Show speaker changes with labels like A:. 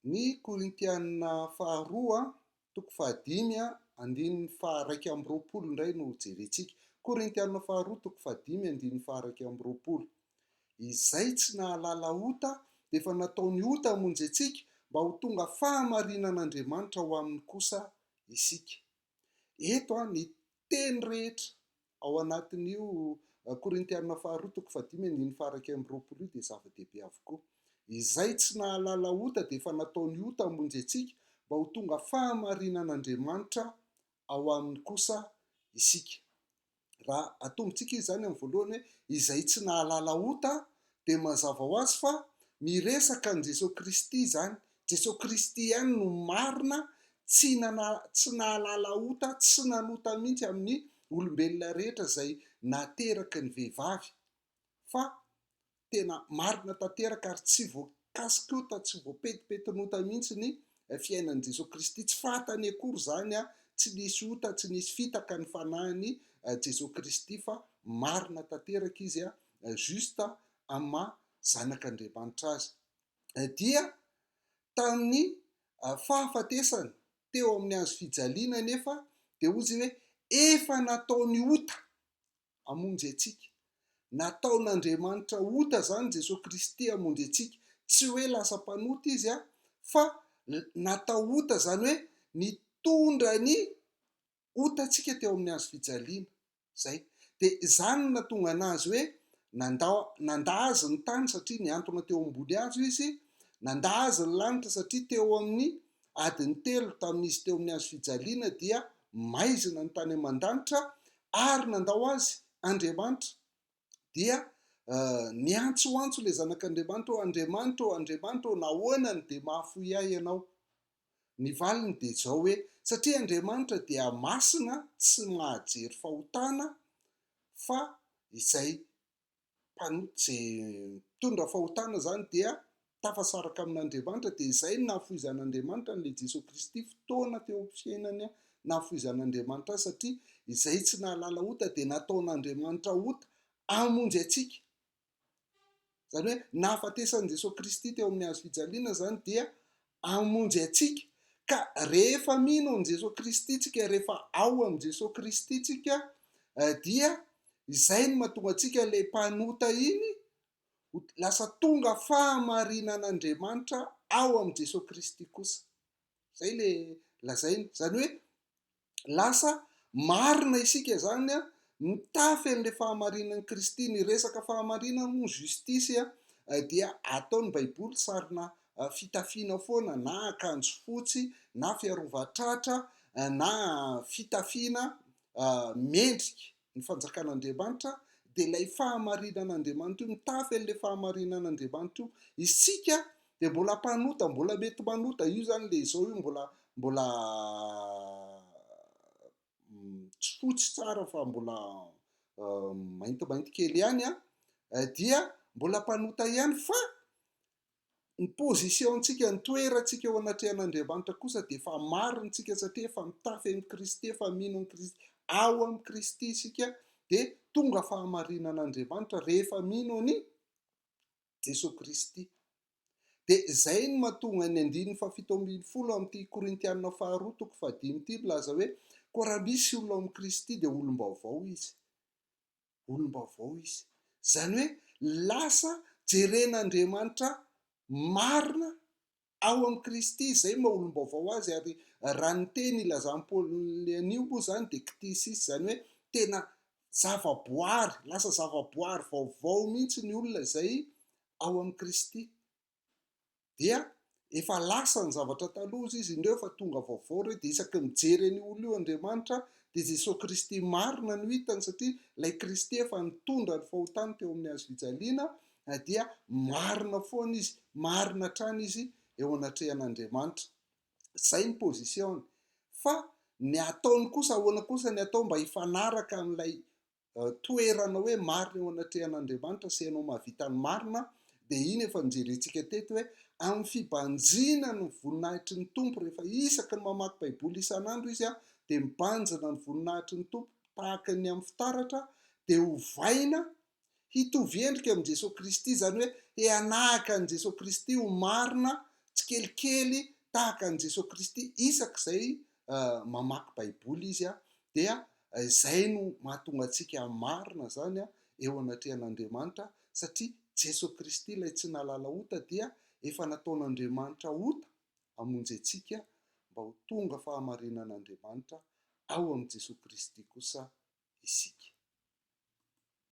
A: Ny Korintiana faharoa toko fahadimy andininy faharaiky amby roapolo indray no jerentsika. Korintiana faharoa toko fahadimy andininy faharaiky amby roapolo. Izay tsy nahalala ota dia efa nataony ota hamonjy antsika mba ho tonga fahamarinan'Andriamanitra ho aminy kosa isika. Eto ny teny rehetra ao anatin'io Korintiana faharoa toko fahadimy andininy faharaiky amby roapolo io dia zava-dehibe avokoa. Izay tsy nahalala ota dia efa nataony ota hamonjy antsika mba ho tonga fahamarinan'Andriamanitra ao amin'ny kosa isika. Raha atombontsika izany amin'ny voalohany hoe izay tsy nahalala ota dia mazava ho azy fa miresaka ny Jesosy Kristy izany. Jesosy Kristy ihany no marina, tsy nahalala ota, tsy nanota mihitsy amin'ny olombelona rehetra izay nateraka ny vehivavy, fa tena marina tanteraka ary tsy voakasikota, tsy voapetipeti-nota mihitsy ny fiainan'i Jesosy Kristy. Tsy fantany akory izany tsy nisy ota, tsy nisy fitaka ny fanahiny Jesosy Kristy, fa marina tanteraka izy justa amin'ny maha zanak'Andriamanitra azy. Dia tamin'ny fahafatesany teo amin'ny hazo fijaliana nefa dia hozy hoe efa nataony ota hamonjy antsika. Nataon'Andriamanitra ota izany Jesosy Kristy hamonjy antsika. Tsy hoe lasa mpanota izy fa natao ota izany hoe nitondra ny otantsika teo amin'ny hazo fijaliana. Zay dia izany no nahatonga anazy hoe nandahazy ny tany satria niantona teo ambony hazo izy, nandahazy ny lanitra satria teo amin'ny adiny 3 tamin'izy teo amin'ny hazo fijaliana dia maizina ny tany aman-danitra, ary nandao azy Andriamanitra dia niantsoantso ilay zanak'Andriamanitra, Andriamanitra nahoanany dia mahafoy ahy ianao. Ny valiny dia zao hoe satria Andriamanitra dia masina, tsy mahajery fahotana, fa izay mitondra fahotana izany dia tafasaraka amin'Andriamanitra. Dia izay no nahafoizan'Andriamanitra n'ilay Jesosy Kristy fotoana teo amin'ny fiainany nahafoizan'Andriamanitra azy, satria izay tsy nahalala ota dia nataon'Andriamanitra ota hamonjy antsika. Izany hoe nahafatesan'i Jesosy Kristy teo amin'ny hazo fijaliana izany dia hamonjy antsika. Ka rehefa mino amin'i Jesosy Kristy tsika, rehefa ao amin'i Jesosy Kristy tsika, dia izay no mahatonga antsika ilay mpanota iny lasa tonga fahamarinan'Andriamanitra ao amin'i Jesosy Kristy kosa. Zay ilay lazaina. Izany hoe lasa marina isika izany mitafy an'ilay fahamarinan'i Kristy. Ny resaka fahamarinana moa justisy dia ataon'ny Baiboly sarina fitafiana foana, na akanjo fotsy, na fiarovan-tratra, na fitafiana mendrika ny fanjakan'Andriamanitra. Dia ilay fahamarinan'Andriamanitra io, mitafy an'ilay fahamarinan'Andriamanitra io, isika dia mbola mpanota, mbola mety manota. Io zany ilay izao io mbola tsy fotsy tsara fa mbola maintimainty kely ihany dia mbola mpanota ihany, fa ny positiontsika, ny toerantsika eo anatrehan'Andriamanitra kosa dia efa marintsika, satria efa mitafy amin'ny Kristy, efa mino amin'ny Kristy, ao amin'ny Kristy isika, dia tonga fahamarinan'Andriamanitra rehefa mino ny Jesosy Kristy. Dia izay no mahatonga ny andininy fahafito ambin'ny folo amin'ity Korintiana faharoa toko fahadimy ity milaza hoe koa raha misy olona amin'ny Kristy dia olom-baovao izy. Olom-baovao izy. Izany hoe lasa jeren'Andriamanitra marina ao amin'ny Kristy, izay maha olom-baovao azy. Ary raha ny teny ilazan'i Paoly anio moa izany dia ktisisy, izany hoe tena zavaboary, lasa zavaboary vaovao mihitsy ny olona izay ao amin'ny Kristy. Dia efa lasa ny zavatra taloha izy indreo, fa tonga vaovao ireo. Dia isaky mijery ny olo io Andriamanitra, dia Jesosy Kristy marina no hitany, satria ilay Kristy efa nitondra ny fahotany teo amin'ny hazo fijaliana, dia marina foana izy, marina hatrany izy eo anatrehan'Andriamanitra. Izay ny pozisiony. Fa ny ataony kosa, ahoana kosa ny atao mba hifanaraka amin'ilay toerana hoe marina eo anatrehan'Andriamanitra sy ianao mahavita ny marina, dia iny efa nijerentsika teto hoe amin'ny fibanjina ny voninahitry ny Tompo. Rehefa isaky ny mamaky Baiboly isan'andro izy dia mibanjina ny voninahitry ny Tompo tahaka ny amin'ny fitaratra, dia hovaina hitovy endrika amin'i Jesosy Kristy. Izany hoe hianahaka an'i Jesosy Kristy ho marina tsy kelikely tahaka an' Jesosy Kristy isak'izay mamaky baiboly izy dia izay no mahatonga antsika marina zany eo anatrehan'Andriamanitra, satria Jesosy Kristy ilay tsy nahalala ota dia efa nataon'Andriamanitra ota hamonjy antsika mba ho tonga fahamarinan'Andriamanitra ao amin'i Jesosy Kristy kosa isika.